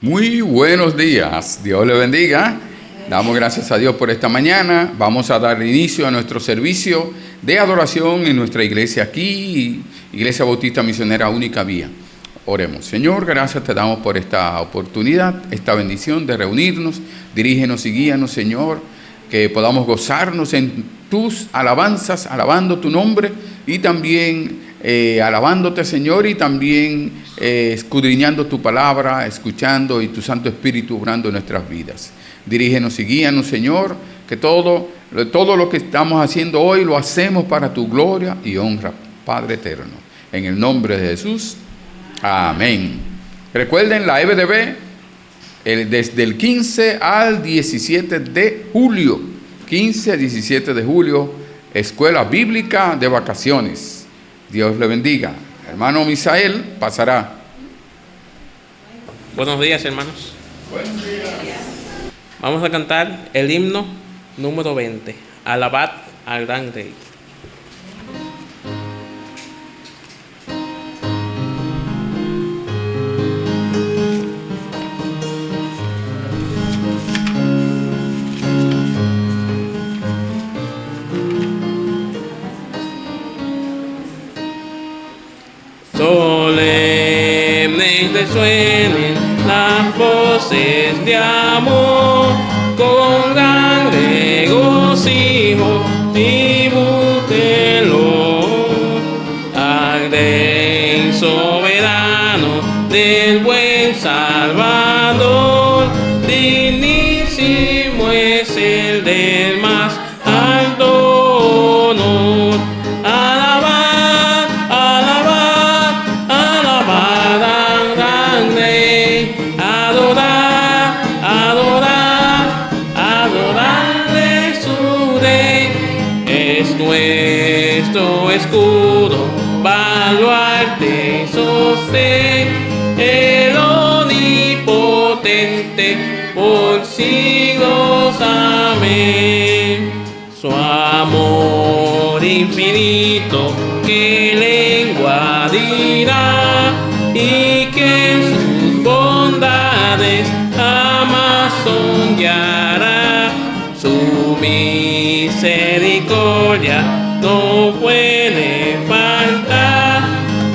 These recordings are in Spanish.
Muy buenos días, Dios le bendiga. Damos gracias a Dios por esta mañana. Vamos a dar inicio a nuestro servicio de adoración en nuestra iglesia aquí, Iglesia Bautista Misionera Única Vía. Oremos. Señor, gracias te damos por esta oportunidad, esta bendición de reunirnos. Dirígenos y guíanos, Señor, que podamos gozarnos en tus alabanzas, alabando tu nombre y también alabándote, Señor, y también escudriñando tu palabra, escuchando y tu Santo Espíritu obrando en nuestras vidas. Dirígenos y guíanos, Señor, que todo lo que estamos haciendo hoy lo hacemos para tu gloria y honra, Padre eterno. En el nombre de Jesús, amén. Recuerden la EBDB desde el 15 al 17 de julio. 15 al 17 de julio, Escuela Bíblica de Vacaciones. Dios le bendiga. Hermano Misael pasará. Buenos días, hermanos. Buenos días. Vamos a cantar el himno número 20. Alabad al gran Rey. Solemnes resuenen las voces de amor, con gran regocijo tribútenlo al Rey soberano del buen Salvador. Dignísimo es el del más alto honor. Alabad, alabad, alabad al gran Rey. Adorad, adorad, adorarle su Rey. Es nuestro escudo, baluarte y sostén, el omnipotente por siglos. Amén. Su amor infinito, que lengua dirá, y que en sus bondades jamás sondeará. Su misericordia no puede faltar.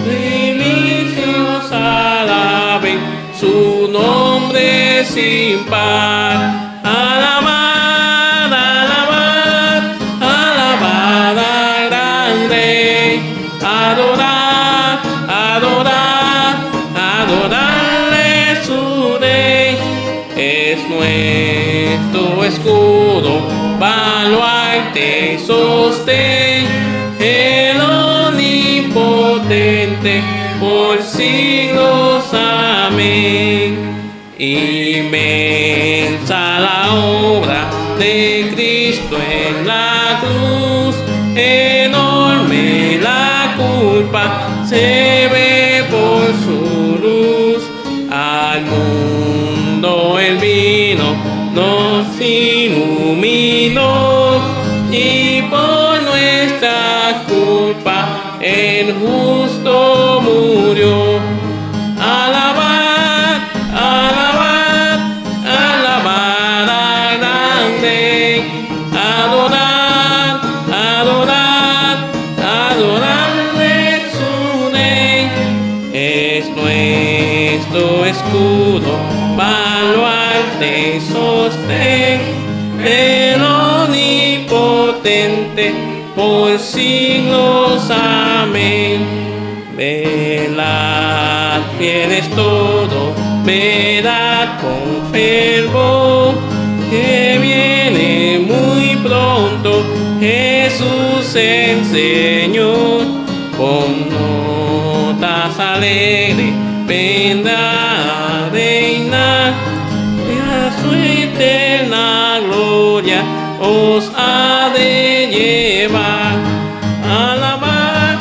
Milicios alaben su nombre sin par. Alabad, alabad, alabad al gran Rey. Adorad, adorad, adorarle su Rey. Es nuestro escudo, baluarte y sostén, el omnipotente por siglos. Amén. Inmensa la obra de Cristo en la cruz, enorme la culpa se ve por su luz. Al mundo él vino, nos iluminó, y por nuestra culpa el justo murió. Alabad, alabad, alabad al gran Rey. Adorad, adorad, adorarle su Rey. Es nuestro escudo, baluarte y sostén, el omnipotente por siglos. Amén. Velad, fieles todos, velad con fervor, que viene muy pronto Jesús el Señor. Con notas alegres vendrá a reinar, y a su eterna gloria os ha de llevar. Alabad,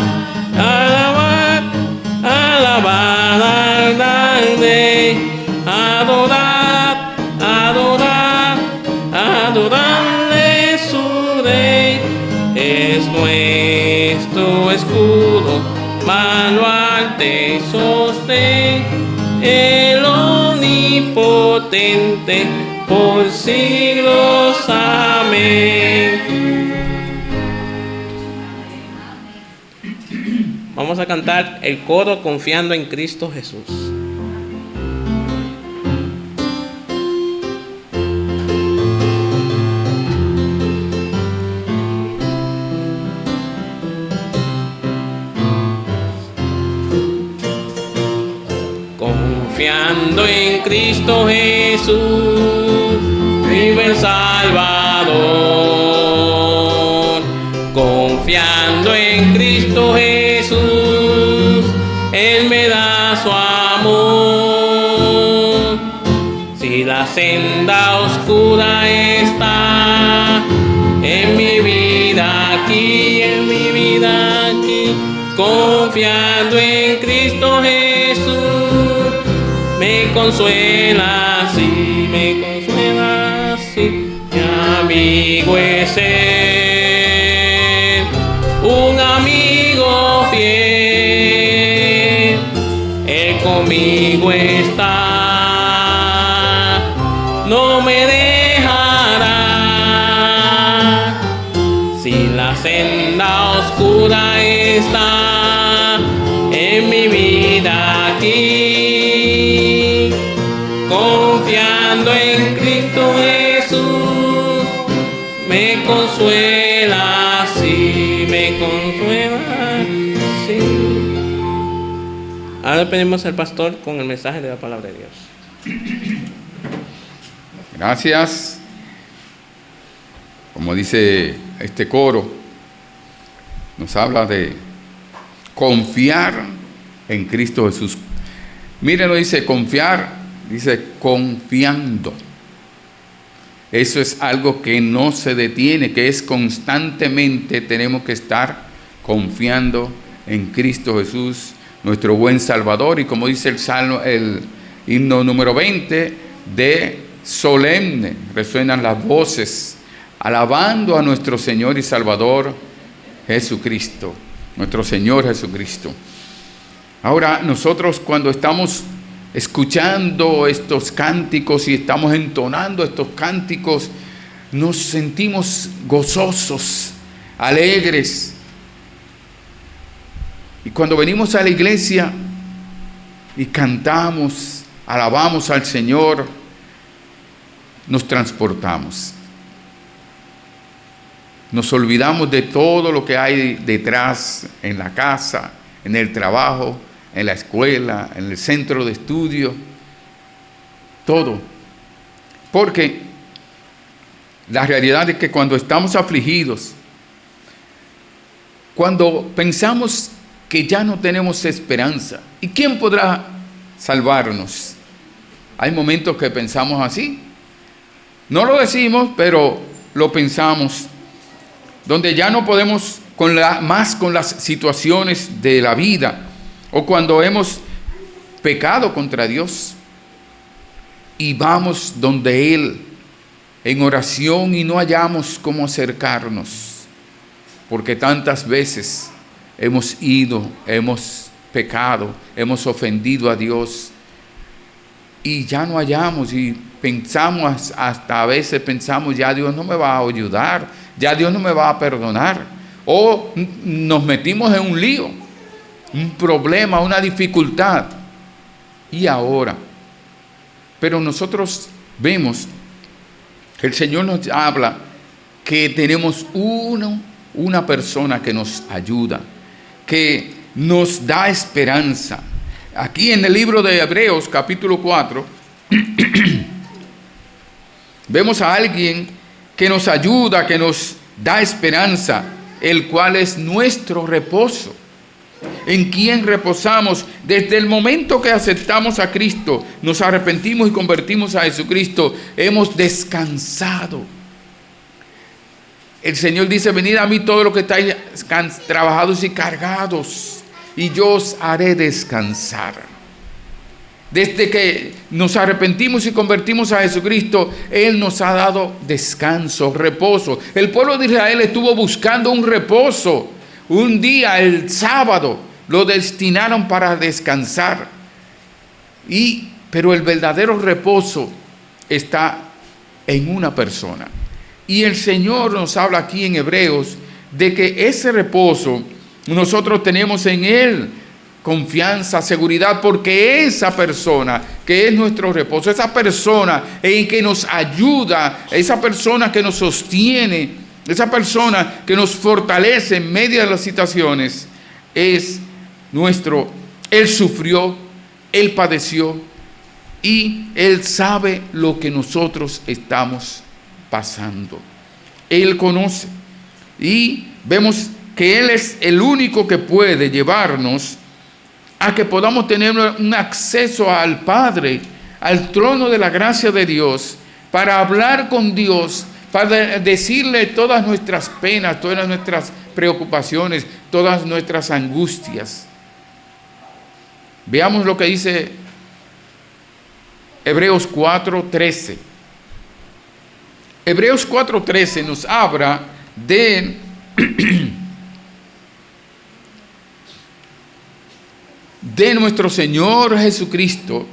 alabad, alabad al gran Rey. Adorad, adorad, adorarle su Rey. Es nuestro escudo, baluarte y sostén, el omnipotente potente, por siglos. Amén. Vamos a cantar el coro Confiando en Cristo Jesús. Confiando en Cristo Jesús, vive el Salvador. Confiando en Cristo Jesús, Él me da su amor. Si la senda oscura está en mi vida aquí, confiando en Cristo Jesús, me consuela, sí, mi amigo es Él, un amigo fiel, Él conmigo está, no me dejará, si la senda oscura está en mi vida aquí, confiando en Cristo Jesús, me consuela, sí, me consuela, sí. Ahora pedimos al pastor con el mensaje de la palabra de Dios. Gracias. Como dice este coro, nos habla de confiar en Cristo Jesús. Miren, no dice confiar, dice confiando. Eso es algo que no se detiene, que es constantemente tenemos que estar confiando en Cristo Jesús, nuestro buen Salvador. Y como dice el salmo, el himno número 20, de solemne resuenan las voces, alabando a nuestro Señor y Salvador Jesucristo, nuestro Señor Jesucristo. Ahora, nosotros cuando estamos escuchando estos cánticos y estamos entonando estos cánticos, nos sentimos gozosos, alegres. Y cuando venimos a la iglesia y cantamos, alabamos al Señor, nos transportamos. Nos olvidamos de todo lo que hay detrás, en la casa, en el trabajo, en la escuela, en el centro de estudio, todo. Porque la realidad es que cuando estamos afligidos, cuando pensamos que ya no tenemos esperanza, ¿y quién podrá salvarnos? Hay momentos que pensamos así. No lo decimos, pero lo pensamos. Donde ya no podemos más con las situaciones de la vida, o cuando hemos pecado contra Dios y vamos donde Él en oración y no hallamos cómo acercarnos, porque tantas veces hemos ido, hemos pecado, hemos ofendido a Dios y ya no hallamos, y pensamos, hasta a veces pensamos, ya Dios no me va a ayudar, ya Dios no me va a perdonar, o nos metimos en un lío, un problema, una dificultad. Y ahora, pero nosotros vemos que el Señor nos habla que tenemos una persona que nos ayuda, que nos da esperanza. Aquí en el libro de Hebreos, capítulo 4, vemos a alguien que nos ayuda, que nos da esperanza, el cual es nuestro reposo, en quien reposamos desde el momento que aceptamos a Cristo, nos arrepentimos y convertimos a Jesucristo, hemos descansado. El Señor dice: venid a mí todos los que estáis trabajados y cargados, y yo os haré descansar. Desde que nos arrepentimos y convertimos a Jesucristo, Él nos ha dado descanso, reposo. El pueblo de Israel estuvo buscando un reposo. Un día, el sábado, lo destinaron para descansar. Pero el verdadero reposo está en una persona. Y el Señor nos habla aquí en Hebreos de que ese reposo nosotros tenemos en Él confianza, seguridad, porque esa persona que es nuestro reposo, esa persona en que nos ayuda, esa persona que nos sostiene, esa persona que nos fortalece en medio de las situaciones, es nuestro. Él sufrió, Él padeció y Él sabe lo que nosotros estamos pasando. Él conoce y vemos que Él es el único que puede llevarnos a que podamos tener un acceso al Padre, al trono de la gracia de Dios, para hablar con Dios, para decirle todas nuestras penas, todas nuestras preocupaciones, todas nuestras angustias. Veamos lo que dice Hebreos 4:13. Hebreos 4:13 nos habla de nuestro Señor Jesucristo,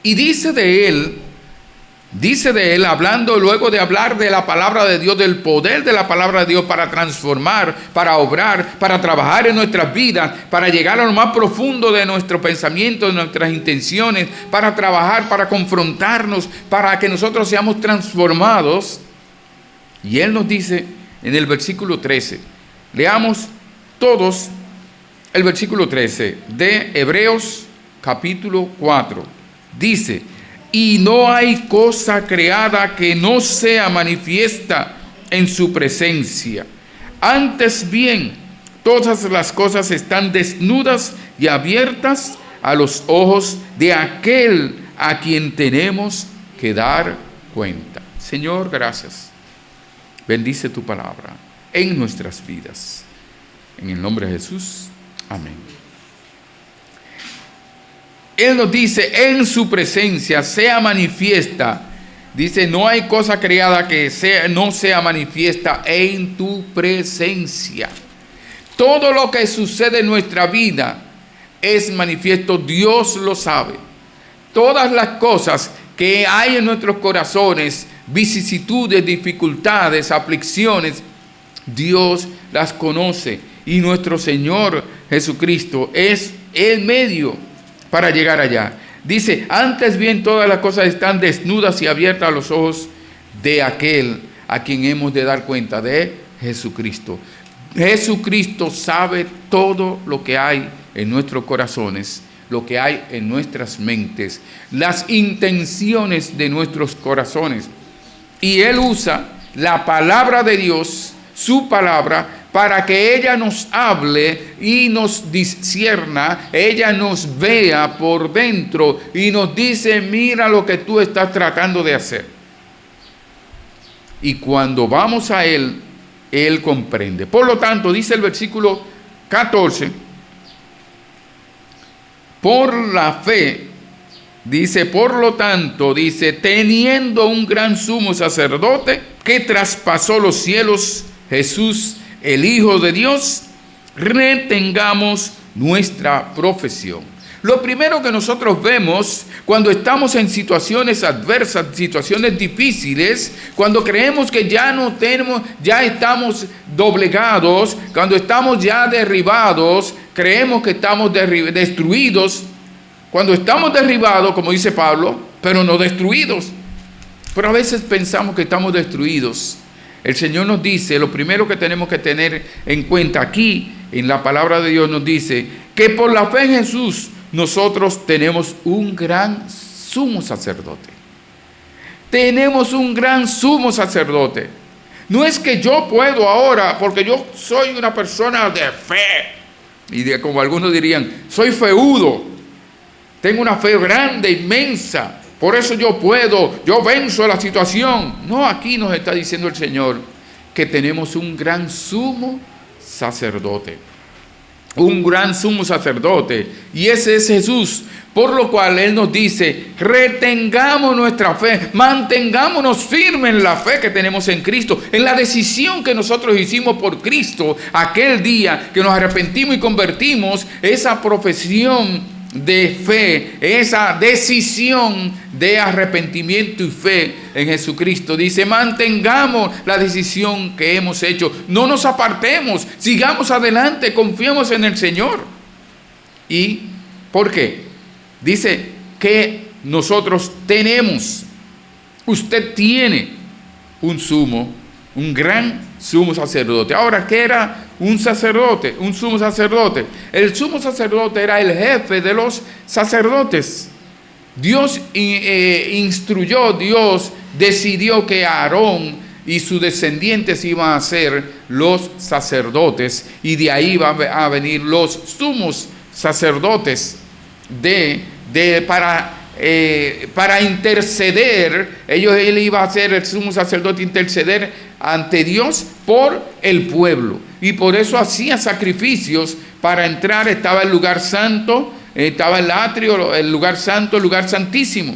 y dice de Él, hablando luego de hablar de la palabra de Dios, del poder de la palabra de Dios para transformar, para obrar, para trabajar en nuestras vidas, para llegar a lo más profundo de nuestro pensamiento, de nuestras intenciones, para trabajar, para confrontarnos, para que nosotros seamos transformados. Y Él nos dice en el versículo 13, leamos todos el versículo 13 de Hebreos capítulo 4. Dice: y no hay cosa creada que no sea manifiesta en su presencia. Antes bien, todas las cosas están desnudas y abiertas a los ojos de aquel a quien tenemos que dar cuenta. Señor, gracias. Bendice tu palabra en nuestras vidas. En el nombre de Jesús. Amén. Él nos dice, en su presencia sea manifiesta. Dice, no hay cosa creada que no sea manifiesta en tu presencia. Todo lo que sucede en nuestra vida es manifiesto, Dios lo sabe. Todas las cosas que hay en nuestros corazones, vicisitudes, dificultades, aflicciones, Dios las conoce. Y nuestro Señor Jesucristo es el medio para llegar allá. Dice, antes bien todas las cosas están desnudas y abiertas a los ojos de aquel a quien hemos de dar cuenta, de Jesucristo. Jesucristo sabe todo lo que hay en nuestros corazones, lo que hay en nuestras mentes, las intenciones de nuestros corazones. Y Él usa la palabra de Dios, su palabra, para que ella nos hable y nos discierna, ella nos vea por dentro y nos dice, mira lo que tú estás tratando de hacer. Y cuando vamos a Él, Él comprende. Por lo tanto, dice el versículo 14, por la fe, dice, por lo tanto, dice, teniendo un gran sumo sacerdote que traspasó los cielos, Jesús, el Hijo de Dios, retengamos nuestra profesión. Lo primero que nosotros vemos cuando estamos en situaciones adversas, situaciones difíciles, cuando creemos que ya no tenemos, ya estamos doblegados, cuando estamos ya derribados, creemos que estamos destruidos. Cuando estamos derribados, como dice Pablo, pero no destruidos. Pero a veces pensamos que estamos destruidos. El Señor nos dice, lo primero que tenemos que tener en cuenta aquí, en la palabra de Dios nos dice, que por la fe en Jesús, nosotros tenemos un gran sumo sacerdote. Tenemos un gran sumo sacerdote. No es que yo puedo ahora, porque yo soy una persona de fe, y como algunos dirían, soy feudo, tengo una fe grande, inmensa, por eso yo puedo, yo venzo la situación. No, aquí nos está diciendo el Señor que tenemos un gran sumo sacerdote. Un gran sumo sacerdote. Y ese es Jesús. Por lo cual Él nos dice, retengamos nuestra fe, mantengámonos firmes en la fe que tenemos en Cristo, en la decisión que nosotros hicimos por Cristo aquel día que nos arrepentimos y convertimos. Esa profesión de fe, esa decisión de arrepentimiento y fe en Jesucristo. Dice, mantengamos la decisión que hemos hecho, no nos apartemos, sigamos adelante, confiemos en el Señor. ¿Y por qué? Dice que nosotros tenemos, usted tiene un gran sumo sacerdote. Ahora, ¿qué era un sacerdote? Un sumo sacerdote. El sumo sacerdote era el jefe de los sacerdotes. Dios Dios decidió que Aarón y sus descendientes iban a ser los sacerdotes, y de ahí van a venir los sumos sacerdotes para interceder. Él iba a ser el sumo sacerdote, interceder ante Dios por el pueblo, y por eso hacía sacrificios para entrar. Estaba el lugar santo, estaba el atrio, el lugar santo, el lugar santísimo.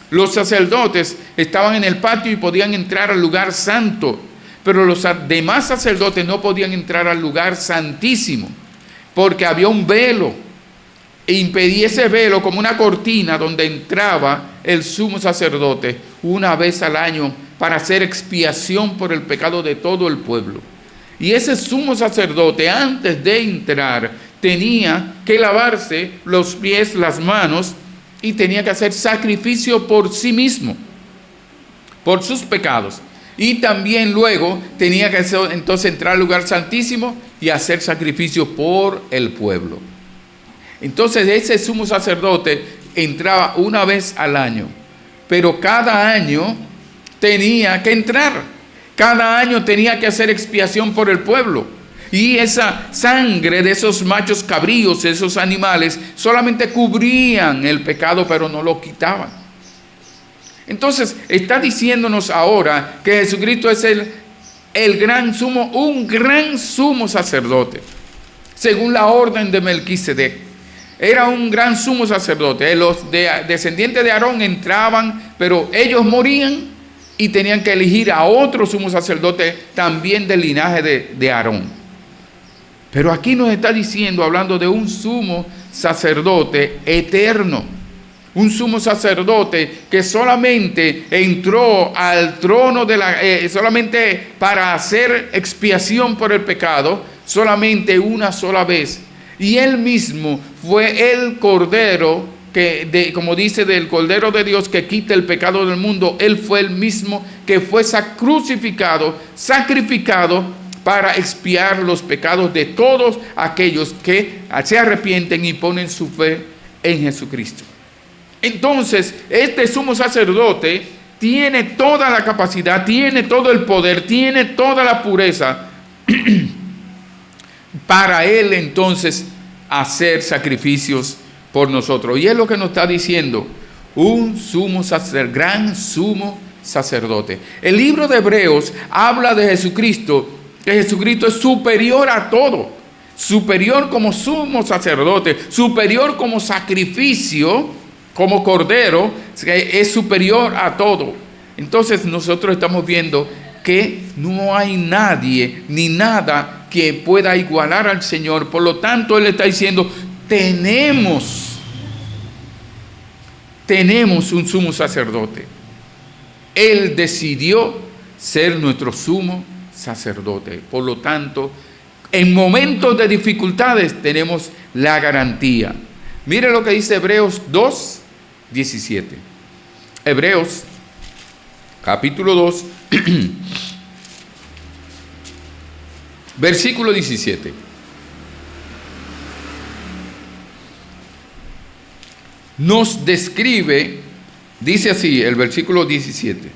Los sacerdotes estaban en el patio y podían entrar al lugar santo, pero los demás sacerdotes no podían entrar al lugar santísimo, porque había un velo e impedía ese velo, como una cortina, donde entraba el sumo sacerdote una vez al año para hacer expiación por el pecado de todo el pueblo. Y ese sumo sacerdote, antes de entrar, tenía que lavarse los pies, las manos, y tenía que hacer sacrificio por sí mismo, por sus pecados. Y también luego tenía que entonces entrar al lugar santísimo y hacer sacrificio por el pueblo. Entonces ese sumo sacerdote entraba una vez al año, pero cada año tenía que entrar, cada año tenía que hacer expiación por el pueblo. Y esa sangre de esos machos cabríos, esos animales, solamente cubrían el pecado, pero no lo quitaban. Entonces está diciéndonos ahora que Jesucristo es el gran sumo, un gran sumo sacerdote, según la orden de Melquisedec. Era un gran sumo sacerdote. Los descendientes de Aarón entraban, pero ellos morían y tenían que elegir a otro sumo sacerdote también del linaje de Aarón. Pero aquí nos está diciendo, hablando de un sumo sacerdote eterno, un sumo sacerdote que solamente entró al trono solamente para hacer expiación por el pecado, solamente una sola vez. Y él mismo fue el cordero como dice, del Cordero de Dios que quita el pecado del mundo. Él fue el mismo que fue crucificado, sacrificado para expiar los pecados de todos aquellos que se arrepienten y ponen su fe en Jesucristo. Entonces, este sumo sacerdote tiene toda la capacidad, tiene todo el poder, tiene toda la pureza para él entonces hacer sacrificios por nosotros. Y es lo que nos está diciendo un gran sumo sacerdote. El libro de Hebreos habla de Jesucristo, que Jesucristo es superior a todo, superior como sumo sacerdote, superior como sacrificio, como cordero, es superior a todo. Entonces nosotros estamos viendo que no hay nadie ni nada que pueda igualar al Señor. Por lo tanto, Él está diciendo, tenemos un sumo sacerdote. Él decidió ser nuestro sumo sacerdote. Por lo tanto, en momentos de dificultades tenemos la garantía. Mire lo que dice Hebreos 2:17. Hebreos, capítulo 2, versículo 17. Nos describe, dice así el versículo 17.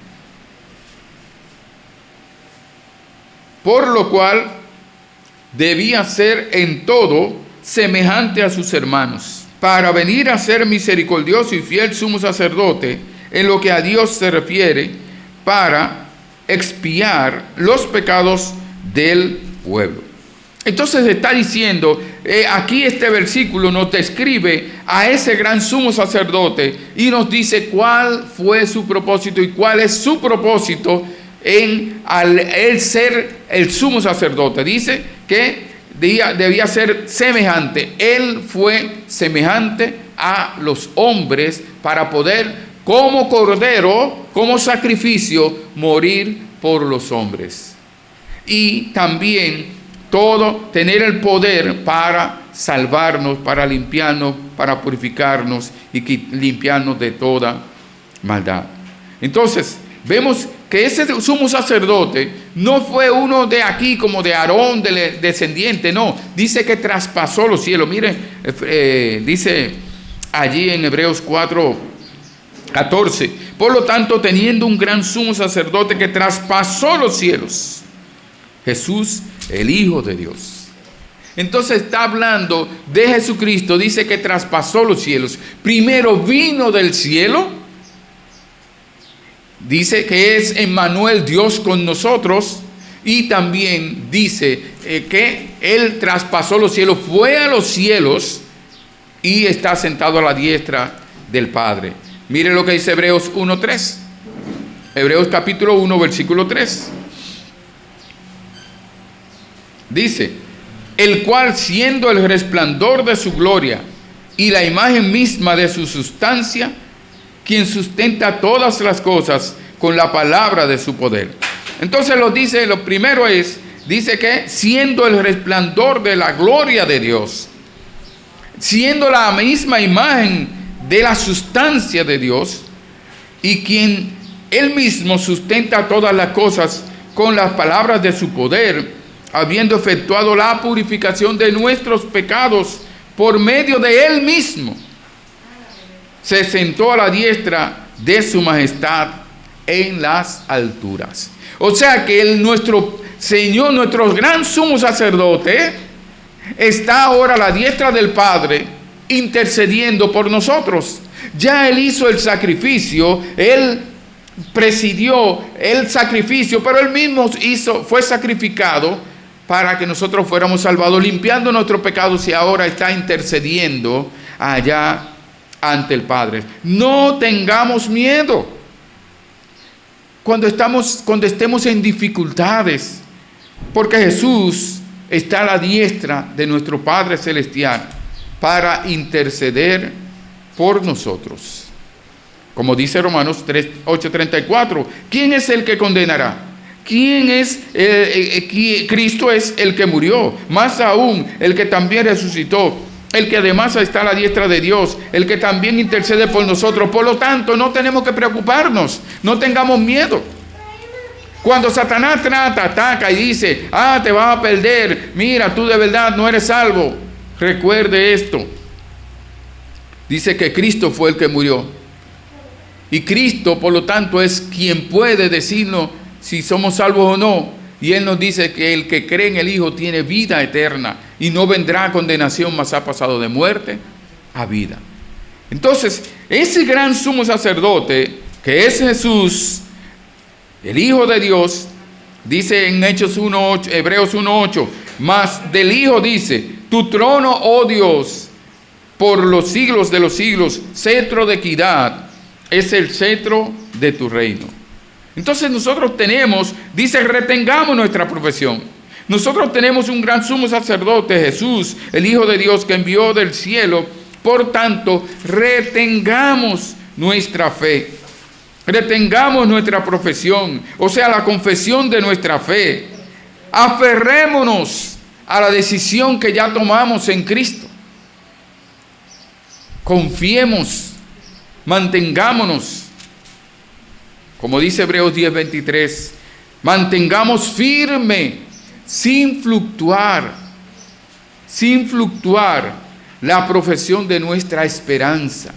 Por lo cual debía ser en todo semejante a sus hermanos, para venir a ser misericordioso y fiel sumo sacerdote en lo que a Dios se refiere, para expiar los pecados del pueblo. Entonces está diciendo, aquí este versículo nos describe a ese gran sumo sacerdote y nos dice cuál fue su propósito y cuál es su propósito al él ser el sumo sacerdote. Dice que debía ser semejante. Él fue semejante a los hombres para poder, como cordero, como sacrificio, morir por los hombres. Y también tener el poder para salvarnos, para limpiarnos, para purificarnos y limpiarnos de toda maldad. Entonces, vemos que ese sumo sacerdote no fue uno de aquí como de Aarón, descendiente, no. Dice que traspasó los cielos. Miren, dice allí en Hebreos 4:14. Por lo tanto, teniendo un gran sumo sacerdote que traspasó los cielos, Jesús, el Hijo de Dios. Entonces está hablando de Jesucristo, dice que traspasó los cielos. Primero vino del cielo, dice que es Emmanuel, Dios con nosotros, y también dice que Él traspasó los cielos, fue a los cielos y está sentado a la diestra del Padre. Mire lo que dice Hebreos 1:3. Hebreos capítulo 1, versículo 3. Dice: el cual, siendo el resplandor de su gloria y la imagen misma de su sustancia, quien sustenta todas las cosas con la palabra de su poder. Entonces lo primero dice que siendo el resplandor de la gloria de Dios, siendo la misma imagen de la sustancia de Dios, y quien Él mismo sustenta todas las cosas con las palabras de su poder, habiendo efectuado la purificación de nuestros pecados por medio de Él mismo, se sentó a la diestra de su majestad en las alturas. O sea que nuestro Señor, nuestro gran sumo sacerdote, está ahora a la diestra del Padre, intercediendo por nosotros. Ya Él hizo el sacrificio, Él presidió el sacrificio, pero Él mismo fue sacrificado para que nosotros fuéramos salvados, limpiando nuestros pecados, y ahora está intercediendo allá ante el Padre. No tengamos miedo cuando estemos en dificultades, porque Jesús está a la diestra de nuestro Padre Celestial para interceder por nosotros. Como dice Romanos 8:34, ¿quién es el que condenará? Cristo es el que murió, más aún el que también resucitó, el que además está a la diestra de Dios, el que también intercede por nosotros. Por lo tanto, no tenemos que preocuparnos, no tengamos miedo. Cuando Satanás ataca y dice: te vas a perder, mira, tú de verdad no eres salvo, recuerde esto. Dice que Cristo fue el que murió, y Cristo, por lo tanto, es quien puede decirnos si somos salvos o no. Y Él nos dice que el que cree en el Hijo tiene vida eterna y no vendrá condenación, mas ha pasado de muerte a vida. Entonces, ese gran sumo sacerdote, que es Jesús, el Hijo de Dios, dice en Hebreos 1:8, mas del Hijo dice: tu trono, oh Dios, por los siglos de los siglos, cetro de equidad, es el cetro de tu reino. Entonces nosotros dice, retengamos nuestra profesión. Nosotros tenemos un gran sumo sacerdote, Jesús, el Hijo de Dios, que envió del cielo. Por tanto, retengamos nuestra fe, retengamos nuestra profesión, o sea, la confesión de nuestra fe. Aferrémonos a la decisión que ya tomamos en Cristo. Confiemos, mantengámonos. Como dice Hebreos 10:23, mantengamos firme, sin fluctuar, la profesión de nuestra esperanza.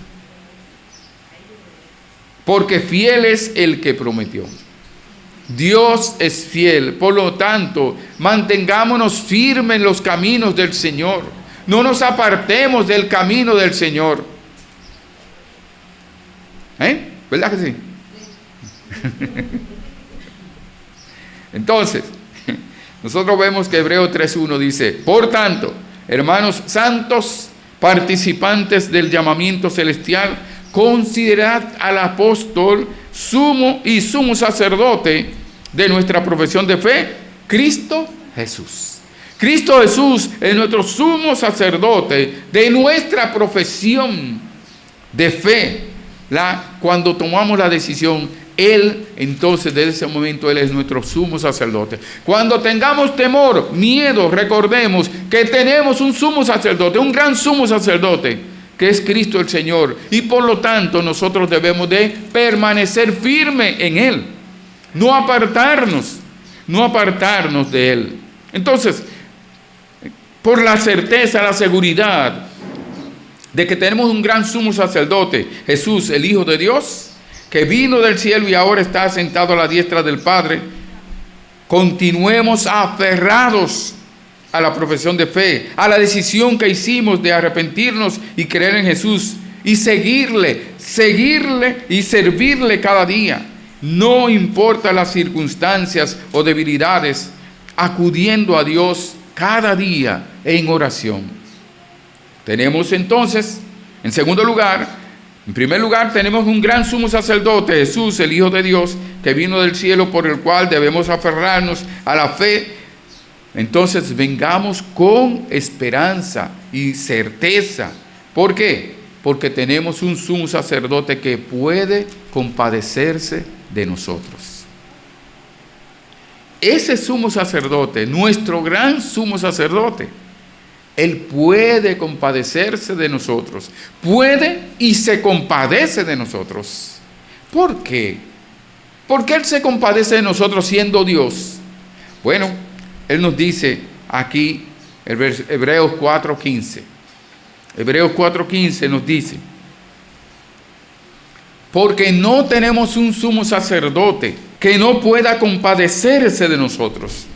Porque fiel es el que prometió. Dios es fiel. Por lo tanto, mantengámonos firmes en los caminos del Señor. No nos apartemos del camino del Señor. ¿Verdad que sí? Entonces, nosotros vemos que Hebreos 3:1 dice: por tanto, hermanos santos, participantes del llamamiento celestial, considerad al apóstol, sumo sacerdote de nuestra profesión de fe, Cristo Jesús. Cristo Jesús es nuestro sumo sacerdote de nuestra profesión de fe, cuando tomamos la decisión, Él, entonces, desde ese momento, Él es nuestro sumo sacerdote. Cuando tengamos temor, miedo, recordemos que tenemos un sumo sacerdote, un gran sumo sacerdote, que es Cristo el Señor. Y por lo tanto, nosotros debemos de permanecer firme en Él. No apartarnos de Él. Entonces, por la certeza, la seguridad de que tenemos un gran sumo sacerdote, Jesús, el Hijo de Dios, que vino del cielo y ahora está sentado a la diestra del Padre, continuemos aferrados a la profesión de fe, a la decisión que hicimos de arrepentirnos y creer en Jesús y seguirle y servirle cada día. No importa las circunstancias o debilidades, acudiendo a Dios cada día en oración. Tenemos entonces, en primer lugar, tenemos un gran sumo sacerdote, Jesús, el Hijo de Dios, que vino del cielo, por el cual debemos aferrarnos a la fe. Entonces, vengamos con esperanza y certeza. ¿Por qué? Porque tenemos un sumo sacerdote que puede compadecerse de nosotros. Ese sumo sacerdote, nuestro gran sumo sacerdote, Él puede compadecerse de nosotros. Puede y se compadece de nosotros. ¿Por qué? ¿Por qué Él se compadece de nosotros siendo Dios? Bueno, Él nos dice aquí, Hebreos 4:15. Hebreos 4:15 nos dice: porque no tenemos un sumo sacerdote que no pueda compadecerse de nosotros,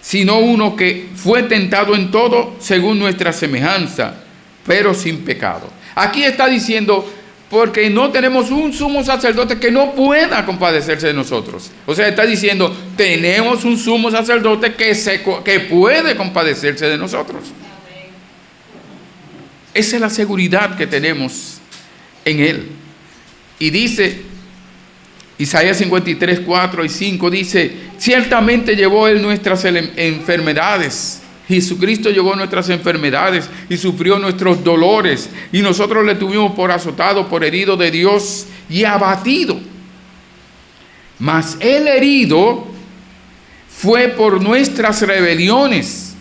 sino uno que fue tentado en todo según nuestra semejanza, pero sin pecado. Aquí está diciendo, porque no tenemos un sumo sacerdote que no pueda compadecerse de nosotros. O sea, está diciendo, tenemos un sumo sacerdote que puede compadecerse de nosotros. Esa es la seguridad que tenemos en Él. Y dice, Isaías 53, 4 y 5 dice, ciertamente llevó Él nuestras enfermedades. Jesucristo llevó nuestras enfermedades y sufrió nuestros dolores. Y nosotros le tuvimos por azotado, por herido de Dios y abatido. Mas el herido fue por nuestras rebeliones.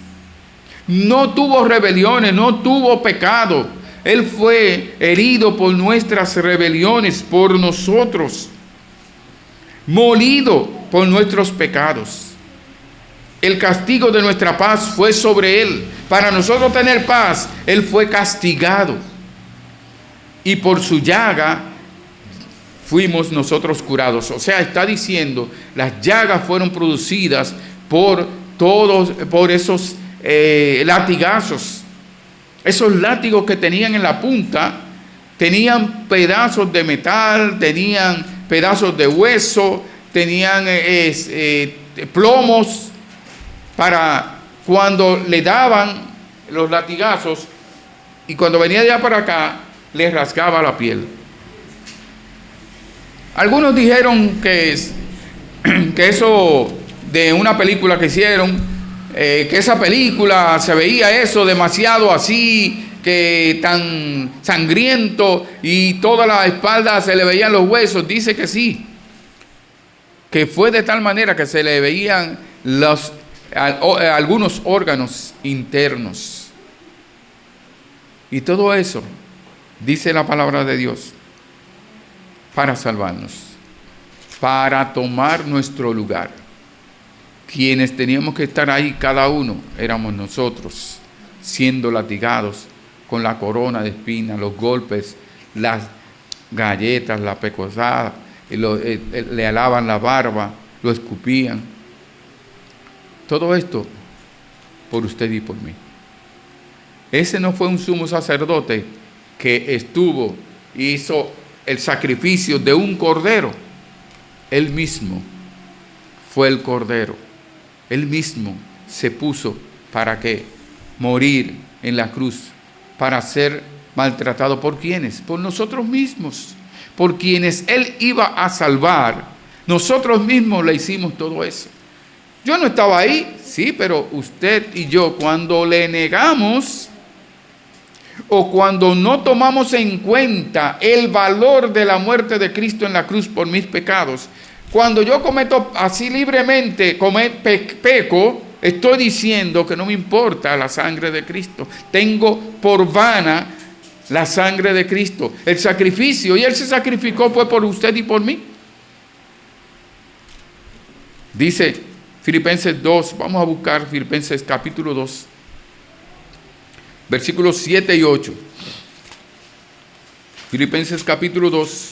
No tuvo rebeliones, no tuvo pecado. Él fue herido por nuestras rebeliones, por nosotros, molido por nuestros pecados. El castigo de nuestra paz fue sobre Él. Para nosotros tener paz, Él fue castigado. Y por su llaga fuimos nosotros curados. O sea, está diciendo, las llagas fueron producidas por esos latigazos. Esos látigos que tenían en la punta, tenían pedazos de metal, tenían pedazos de hueso, tenían plomos, para cuando le daban los latigazos y cuando venía de allá para acá, le rasgaba la piel. Algunos dijeron que eso de una película que hicieron, que esa película se veía eso demasiado así, que tan sangriento y toda la espalda se le veían los huesos. Dice que sí, que fue de tal manera que se le veían algunos órganos internos. Y todo eso, dice la palabra de Dios, para salvarnos, para tomar nuestro lugar. Quienes teníamos que estar ahí, cada uno, éramos nosotros, siendo latigados con la corona de espinas, los golpes, las galletas, la pecosada, le alaban la barba, lo escupían. Todo esto por usted y por mí. Ese no fue un sumo sacerdote que hizo el sacrificio de un cordero. Él mismo fue el cordero. Él mismo se puso para qué, morir en la cruz, para ser maltratado. ¿Por quiénes? Por nosotros mismos, por quienes Él iba a salvar. Nosotros mismos le hicimos todo eso. Yo no estaba ahí, sí, pero usted y yo, cuando le negamos, o cuando no tomamos en cuenta el valor de la muerte de Cristo en la cruz por mis pecados, cuando yo cometo así libremente, peco, estoy diciendo que no me importa la sangre de Cristo. Tengo por vana la sangre de Cristo, el sacrificio, y Él se sacrificó fue por usted y por mí. Dice Filipenses 2, vamos a buscar Filipenses capítulo 2, versículos 7 y 8. Filipenses capítulo 2,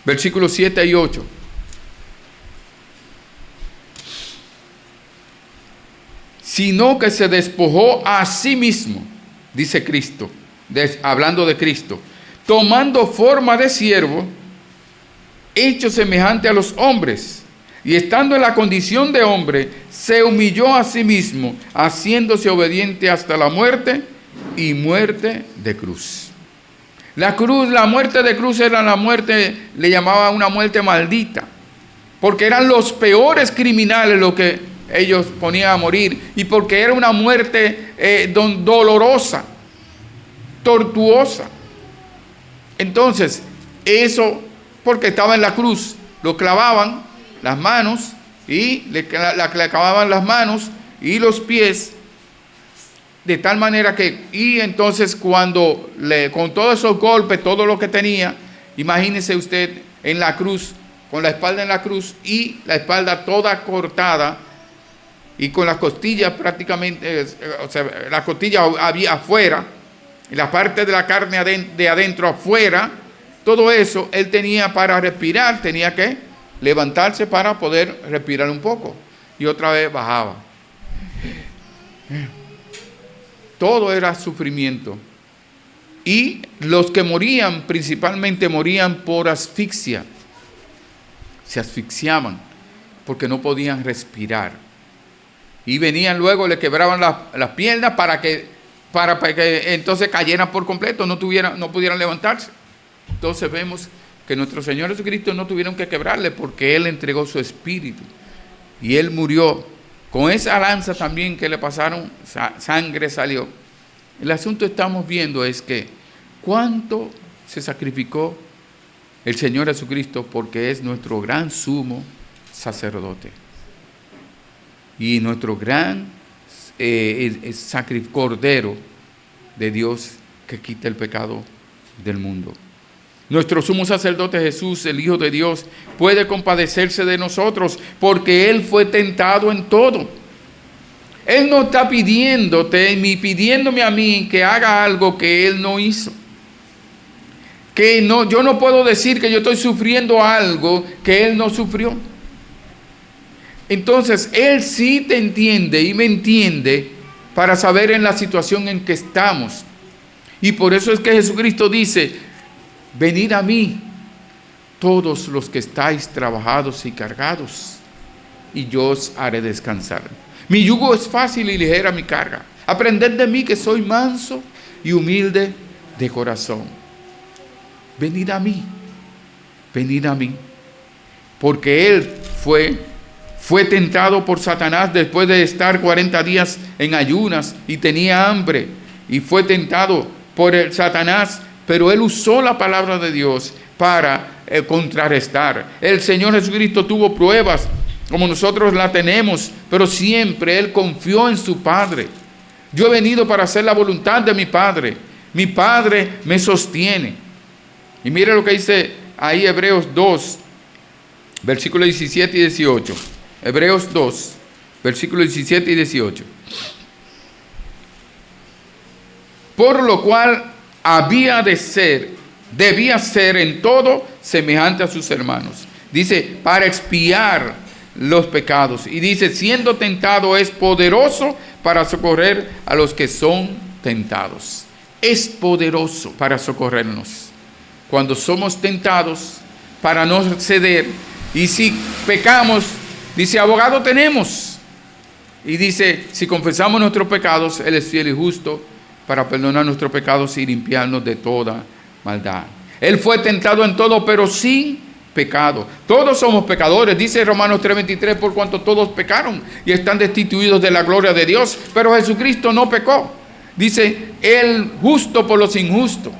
versículos 7 y 8. Sino que se despojó a sí mismo, dice Cristo, hablando de Cristo, tomando forma de siervo, hecho semejante a los hombres, y estando en la condición de hombre, se humilló a sí mismo, haciéndose obediente hasta la muerte y muerte de cruz. La muerte de cruz era la muerte, le llamaba una muerte maldita, porque eran los peores criminales los que ellos ponían a morir, y porque era una muerte dolorosa, tortuosa. Entonces, eso porque estaba en la cruz, lo clavaban las manos y le clavaban las manos y los pies, de tal manera que, y entonces cuando con todos esos golpes, todo lo que tenía, imagínese usted en la cruz, con la espalda en la cruz y la espalda toda cortada y con las costillas prácticamente, o sea, las costillas había afuera, y la parte de la carne de adentro afuera, todo eso él tenía para respirar, tenía que levantarse para poder respirar un poco y otra vez bajaba. Todo era sufrimiento. Y los que morían principalmente morían por asfixia. Se asfixiaban porque no podían respirar. Y venían luego, le quebraban las piernas para que entonces cayeran por completo, no pudieran levantarse. Entonces vemos que nuestro Señor Jesucristo no tuvieron que quebrarle porque Él entregó su espíritu. Y Él murió. Con esa lanza también que le pasaron, sangre salió. El asunto estamos viendo es que cuánto se sacrificó el Señor Jesucristo porque es nuestro gran sumo sacerdote. Y nuestro gran cordero de Dios que quita el pecado del mundo. Nuestro sumo sacerdote Jesús, el Hijo de Dios, puede compadecerse de nosotros porque Él fue tentado en todo. Él no está pidiéndote ni pidiéndome a mí que haga algo que Él no hizo. Yo no puedo decir que yo estoy sufriendo algo que Él no sufrió. Entonces, Él sí te entiende y me entiende para saber en la situación en que estamos. Y por eso es que Jesucristo dice: venid a mí, todos los que estáis trabajados y cargados, y yo os haré descansar. Mi yugo es fácil y ligera mi carga. Aprended de mí que soy manso y humilde de corazón. Venid a mí, porque Él fue tentado por Satanás después de estar 40 días en ayunas y tenía hambre, y fue tentado por el Satanás, pero Él usó la palabra de Dios para contrarrestar. El Señor Jesucristo tuvo pruebas como nosotros la tenemos, pero siempre Él confió en su Padre. Yo he venido para hacer la voluntad de mi Padre. Mi Padre me sostiene. Y mire lo que dice ahí Hebreos 2, versículos 17 y 18. Hebreos 2, versículos 17 y 18. Por lo cual debía ser en todo semejante a sus hermanos. Dice, para expiar los pecados. Y dice, siendo tentado es poderoso para socorrer a los que son tentados. Es poderoso para socorrernos cuando somos tentados, para no ceder. Y si pecamos, dice, abogado tenemos. Y dice, si confesamos nuestros pecados, Él es fiel y justo para perdonar nuestros pecados y limpiarnos de toda maldad. Él fue tentado en todo, pero sin pecado. Todos somos pecadores, dice Romanos 3:23, por cuanto todos pecaron y están destituidos de la gloria de Dios. Pero Jesucristo no pecó. Dice, el justo por los injustos.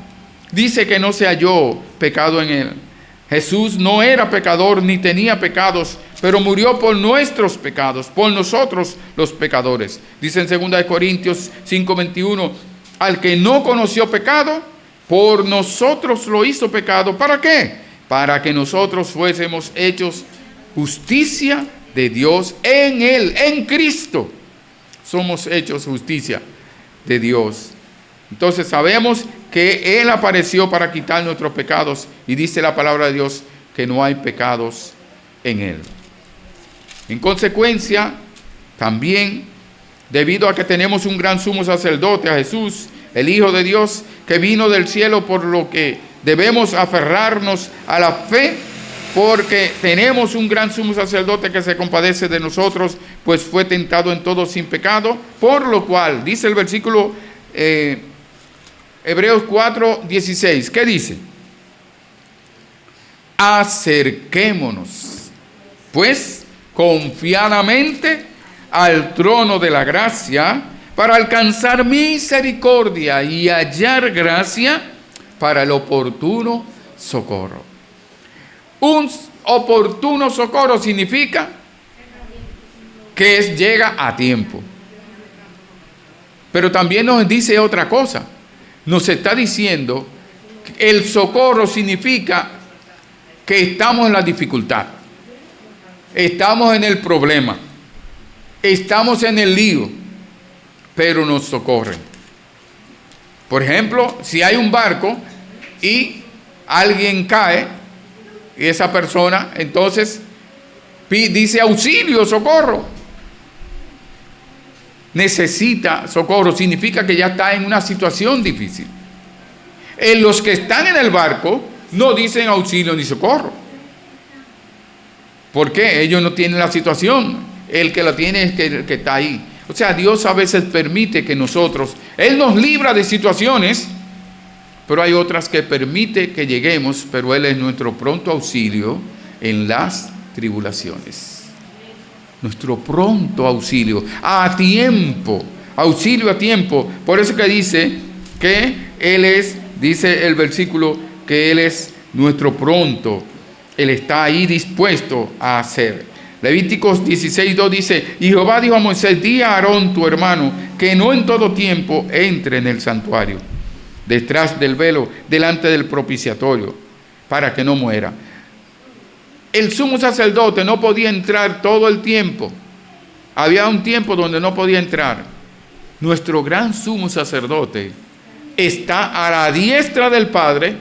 Dice que no se halló pecado en él. Jesús no era pecador ni tenía pecados, pero murió por nuestros pecados, por nosotros los pecadores. Dice en 2 Corintios 5:21, al que no conoció pecado, por nosotros lo hizo pecado. ¿Para qué? Para que nosotros fuésemos hechos justicia de Dios en Él, en Cristo. Somos hechos justicia de Dios. Entonces sabemos que Él apareció para quitar nuestros pecados y dice la palabra de Dios que no hay pecados en Él. En consecuencia, también, debido a que tenemos un gran sumo sacerdote, a Jesús, el Hijo de Dios, que vino del cielo, por lo que debemos aferrarnos a la fe, porque tenemos un gran sumo sacerdote que se compadece de nosotros, pues fue tentado en todo sin pecado, por lo cual, dice el versículo Hebreos 4:16, ¿qué dice? Acerquémonos, pues, confiadamente al trono de la gracia para alcanzar misericordia y hallar gracia para el oportuno socorro. Un oportuno socorro significa que llega a tiempo. Pero también nos dice otra cosa. Nos está diciendo que el socorro significa que estamos en la dificultad, estamos en el problema, estamos en el lío, pero nos socorren. Por ejemplo, si hay un barco y alguien cae, y esa persona entonces dice auxilio, socorro, necesita socorro, significa que ya está en una situación difícil. Los que están en el barco no dicen auxilio ni socorro. ¿Por qué? Ellos no tienen la situación. El que la tiene es el que está ahí. O sea, Dios a veces permite que nosotros, Él nos libra de situaciones, pero hay otras que permite que lleguemos, pero Él es nuestro pronto auxilio en las tribulaciones. Nuestro pronto auxilio, a tiempo, auxilio a tiempo. Por eso que dice que Él es, dice el versículo, que Él es nuestro pronto, Él está ahí dispuesto a hacer. Levíticos 16:2 dice, y Jehová dijo a Moisés, di a Aarón tu hermano, que no en todo tiempo entre en el santuario, detrás del velo, delante del propiciatorio, para que no muera. El sumo sacerdote no podía entrar todo el tiempo. Había un tiempo donde no podía entrar. Nuestro gran sumo sacerdote está a la diestra del Padre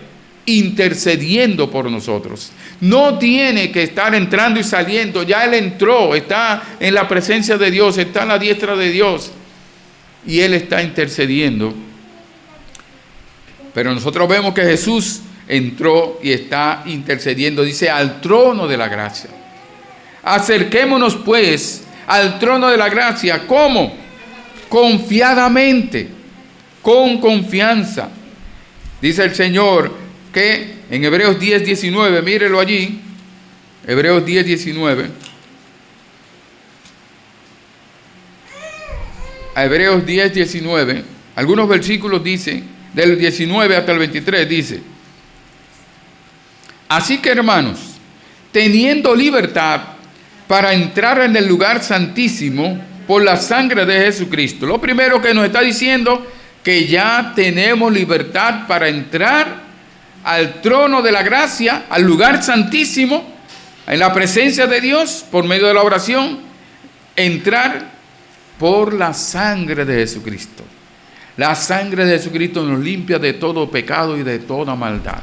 intercediendo por nosotros. No tiene que estar entrando y saliendo. Ya Él entró, está en la presencia de Dios, está a la diestra de Dios. Y Él está intercediendo. Pero nosotros vemos que Jesús entró y está intercediendo, dice, al trono de la gracia. Acerquémonos pues al trono de la gracia. ¿Cómo? Confiadamente, con confianza. Dice el Señor que en Hebreos 10:19, mírelo allí, Hebreos 10:19. Hebreos 10:19, algunos versículos dicen, del 19 hasta el 23 dice, así que hermanos, teniendo libertad para entrar en el lugar santísimo por la sangre de Jesucristo. Lo primero que nos está diciendo, que ya tenemos libertad para entrar al trono de la gracia, al lugar santísimo, en la presencia de Dios, por medio de la oración, entrar por la sangre de Jesucristo. La sangre de Jesucristo nos limpia de todo pecado y de toda maldad.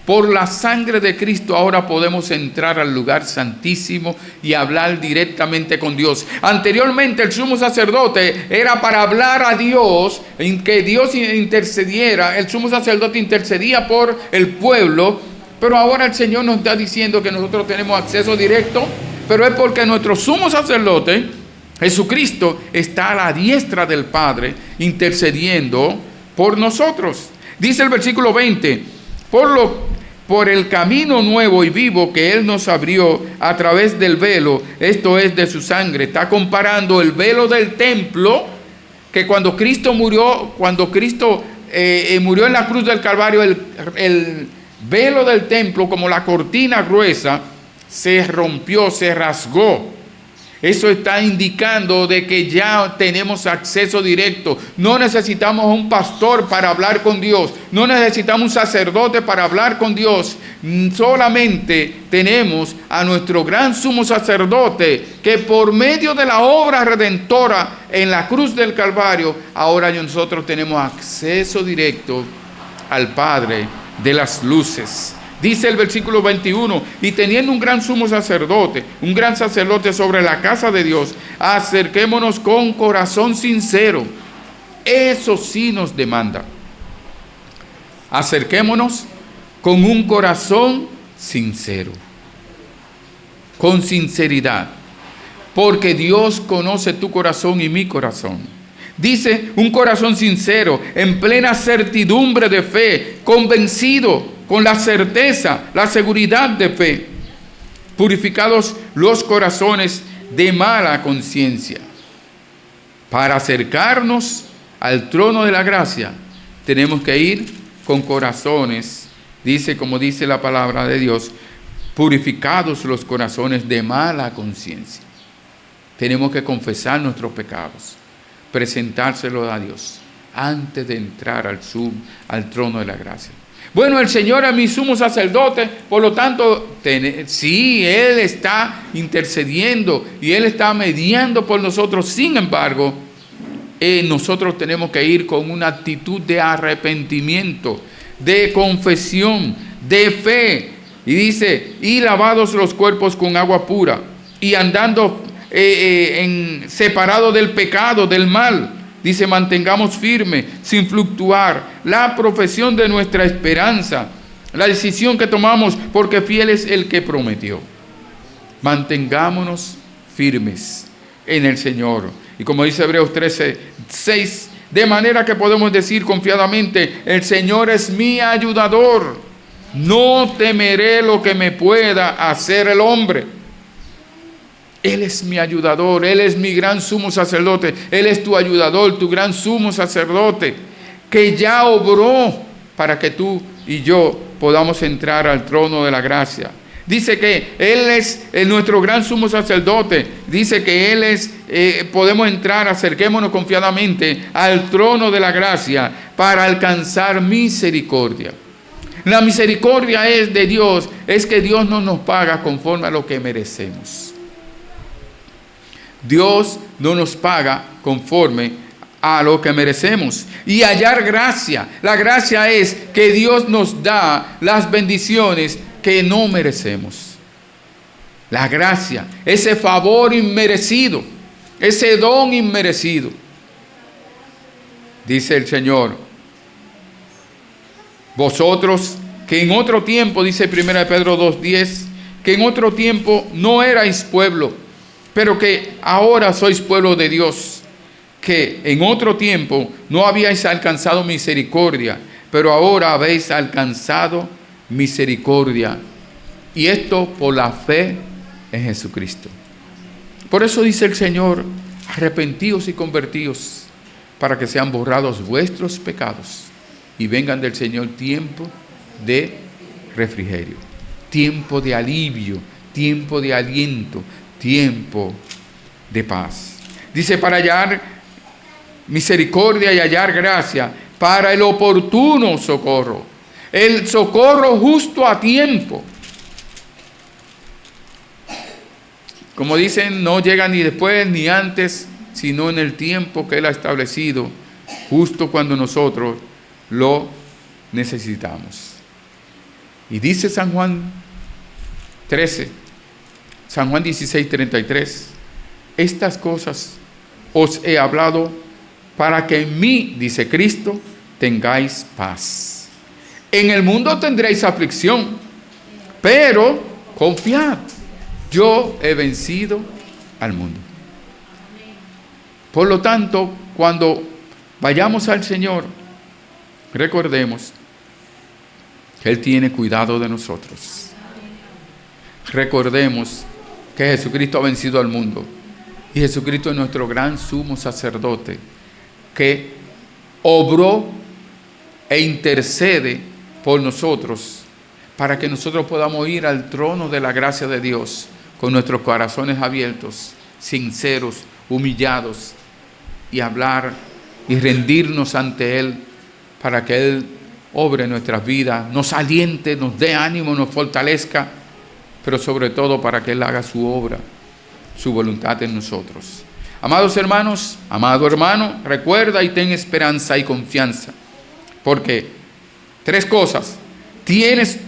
Por la sangre de Cristo ahora podemos entrar al lugar santísimo y hablar directamente con Dios. Anteriormente el sumo sacerdote era para hablar a Dios, en que Dios intercediera. El sumo sacerdote intercedía por el pueblo, pero ahora el Señor nos está diciendo que nosotros tenemos acceso directo, pero es porque nuestro sumo sacerdote, Jesucristo, está a la diestra del Padre intercediendo por nosotros. Dice el versículo 20, por el camino nuevo y vivo que Él nos abrió a través del velo, esto es de su sangre. Está comparando el velo del templo que cuando Cristo murió murió en la cruz del Calvario, el velo del templo, como la cortina gruesa, se rompió, se rasgó. Eso está indicando de que ya tenemos acceso directo. No necesitamos un pastor para hablar con Dios. No necesitamos un sacerdote para hablar con Dios. Solamente tenemos a nuestro gran sumo sacerdote que por medio de la obra redentora en la cruz del Calvario, ahora nosotros tenemos acceso directo al Padre de las luces. Dice el versículo 21, y teniendo un gran sumo sacerdote, un gran sacerdote sobre la casa de Dios, acerquémonos con corazón sincero. Eso sí nos demanda. Acerquémonos con un corazón sincero, con sinceridad, porque Dios conoce tu corazón y mi corazón. Dice, un corazón sincero, en plena certidumbre de fe, convencido, con la certeza, la seguridad de fe, purificados los corazones de mala conciencia. Para acercarnos al trono de la gracia, tenemos que ir con corazones, como dice la palabra de Dios, purificados los corazones de mala conciencia. Tenemos que confesar nuestros pecados, presentárselos a Dios antes de entrar al trono de la gracia. Bueno, el Señor es mi sumo sacerdote, por lo tanto, sí, Él está intercediendo y Él está mediando por nosotros. Sin embargo, nosotros tenemos que ir con una actitud de arrepentimiento, de confesión, de fe. Y dice, y lavados los cuerpos con agua pura, y andando separado del pecado, del mal. Dice, mantengamos firme, sin fluctuar, la profesión de nuestra esperanza, la decisión que tomamos, porque fiel es el que prometió. Mantengámonos firmes en el Señor. Y como dice Hebreos 13:6, de manera que podemos decir confiadamente, el Señor es mi ayudador, no temeré lo que me pueda hacer el hombre. Él es mi ayudador, Él es mi gran sumo sacerdote, Él es tu ayudador, tu gran sumo sacerdote, que ya obró para que tú y yo podamos entrar al trono de la gracia. Dice que Él es nuestro gran sumo sacerdote, dice que Él es, podemos entrar, acerquémonos confiadamente al trono de la gracia para alcanzar misericordia. La misericordia es de Dios, es que Dios no nos paga conforme a lo que merecemos. Dios no nos paga conforme a lo que merecemos. Y hallar gracia. La gracia es que Dios nos da las bendiciones que no merecemos. La gracia, ese favor inmerecido, ese don inmerecido. Dice el Señor, vosotros que en otro tiempo, dice 1 Pedro 2:10, que en otro tiempo no erais pueblo, pero que ahora sois pueblo de Dios, que en otro tiempo no habíais alcanzado misericordia, pero ahora habéis alcanzado misericordia. Y esto por la fe en Jesucristo. Por eso dice el Señor, arrepentíos y convertíos, para que sean borrados vuestros pecados y vengan del Señor tiempo de refrigerio, tiempo de alivio, tiempo de aliento, tiempo de paz. Dice, para hallar misericordia y hallar gracia, para el oportuno socorro, el socorro justo a tiempo. Como dicen, no llega ni después ni antes, sino en el tiempo que Él ha establecido, justo cuando nosotros lo necesitamos. Y dice San Juan 16:33, estas cosas os he hablado para que en mí, dice Cristo, tengáis paz. En el mundo tendréis aflicción, pero confiad, yo he vencido al mundo. Por lo tanto, cuando vayamos al Señor, recordemos que Él tiene cuidado de nosotros. Recordemos que Jesucristo ha vencido al mundo y Jesucristo es nuestro gran sumo sacerdote que obró e intercede por nosotros para que nosotros podamos ir al trono de la gracia de Dios con nuestros corazones abiertos, sinceros, humillados, y hablar y rendirnos ante Él para que Él obre en nuestras vidas, nos aliente, nos dé ánimo, nos fortalezca, pero sobre todo para que Él haga su obra, su voluntad en nosotros. Amados hermanos, amado hermano, recuerda y ten esperanza y confianza, porque 3 cosas: tienes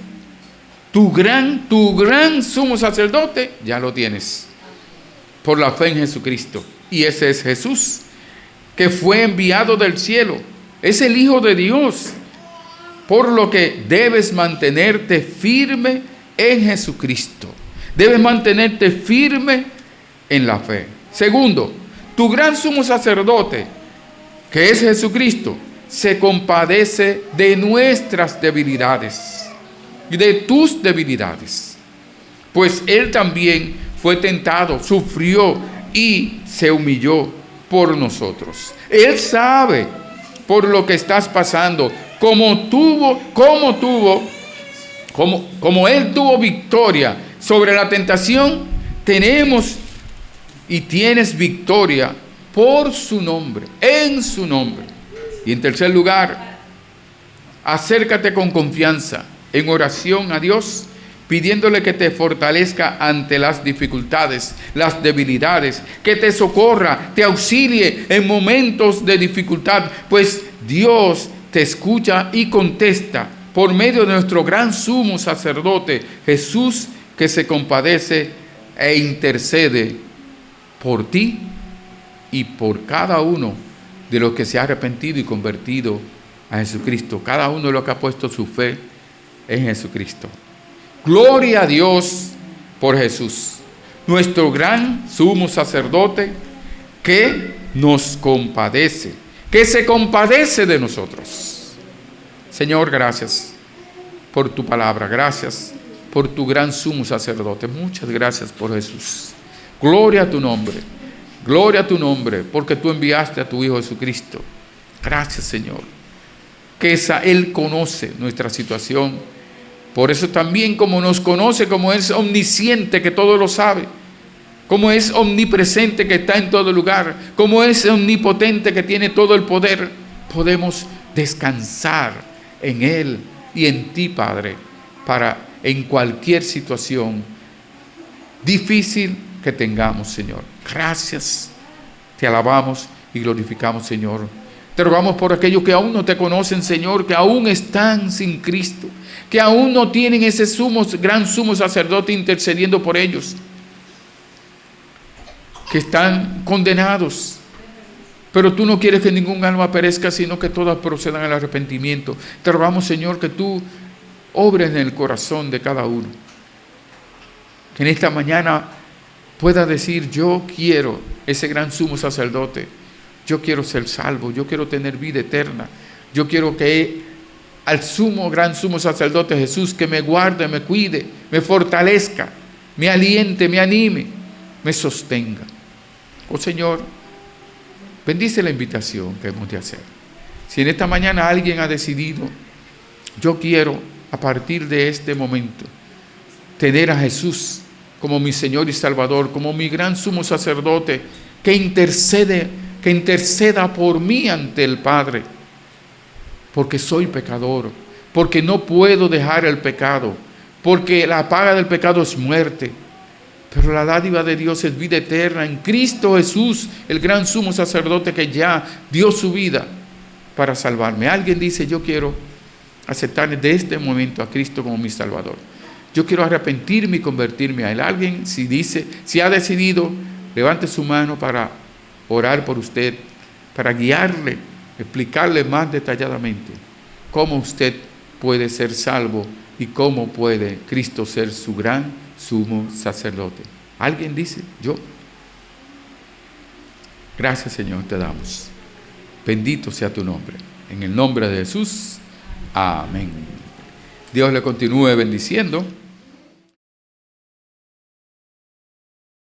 tu gran sumo sacerdote, ya lo tienes, por la fe en Jesucristo, y ese es Jesús, que fue enviado del cielo, es el Hijo de Dios, por lo que debes mantenerte firme en Jesucristo, debes mantenerte firme en la fe. Segundo, tu gran sumo sacerdote, que es Jesucristo, se compadece de nuestras debilidades y de tus debilidades, pues Él también fue tentado, sufrió y se humilló por nosotros. Él sabe por lo que estás pasando, como Él tuvo victoria sobre la tentación, tenemos y tienes victoria por su nombre, en su nombre. Y en tercer lugar, acércate con confianza en oración a Dios, pidiéndole que te fortalezca ante las dificultades, las debilidades, que te socorra, te auxilie en momentos de dificultad, pues Dios te escucha y contesta por medio de nuestro gran sumo sacerdote, Jesús, que se compadece e intercede por ti y por cada uno de los que se ha arrepentido y convertido a Jesucristo, cada uno de los que ha puesto su fe en Jesucristo. Gloria a Dios por Jesús, nuestro gran sumo sacerdote, que nos compadece, que se compadece de nosotros. Señor, gracias por tu palabra, gracias por tu gran sumo sacerdote, muchas gracias por Jesús. Gloria a tu nombre, porque tú enviaste a tu Hijo Jesucristo. Gracias, Señor, que Él conoce nuestra situación. Por eso también, como nos conoce, como es omnisciente, que todo lo sabe, como es omnipresente, que está en todo lugar, como es omnipotente, que tiene todo el poder, podemos descansar en Él y en ti, Padre, para en cualquier situación difícil que tengamos, Señor. Gracias, te alabamos y glorificamos, Señor. Te rogamos por aquellos que aún no te conocen, Señor, que aún están sin Cristo, que aún no tienen ese gran sumo sacerdote intercediendo por ellos, que están condenados, pero tú no quieres que ningún alma perezca, sino que todas procedan al arrepentimiento. Te rogamos, Señor, que tú obres en el corazón de cada uno, que en esta mañana pueda decir: yo quiero ese gran sumo sacerdote, yo quiero ser salvo, yo quiero tener vida eterna, yo quiero que al gran sumo sacerdote Jesús, que me guarde, me cuide, me fortalezca, me aliente, me anime, me sostenga. Oh Señor, bendice la invitación que hemos de hacer. Si en esta mañana alguien ha decidido: yo quiero a partir de este momento tener a Jesús como mi Señor y Salvador, como mi gran sumo sacerdote, que interceda por mí ante el Padre, porque soy pecador, porque no puedo dejar el pecado, porque la paga del pecado es muerte, pero la dádiva de Dios es vida eterna en Cristo Jesús, el gran sumo sacerdote que ya dio su vida para salvarme. Alguien dice: yo quiero aceptar desde este momento a Cristo como mi Salvador. Yo quiero arrepentirme y convertirme a Él. Alguien, si ha decidido, levante su mano para orar por usted, para guiarle, explicarle más detalladamente cómo usted puede ser salvo y cómo puede Cristo ser su gran sumo sacerdote. ¿Alguien dice? Yo. Gracias, Señor, te damos. Bendito sea tu nombre. En el nombre de Jesús. Amén. Dios le continúe bendiciendo.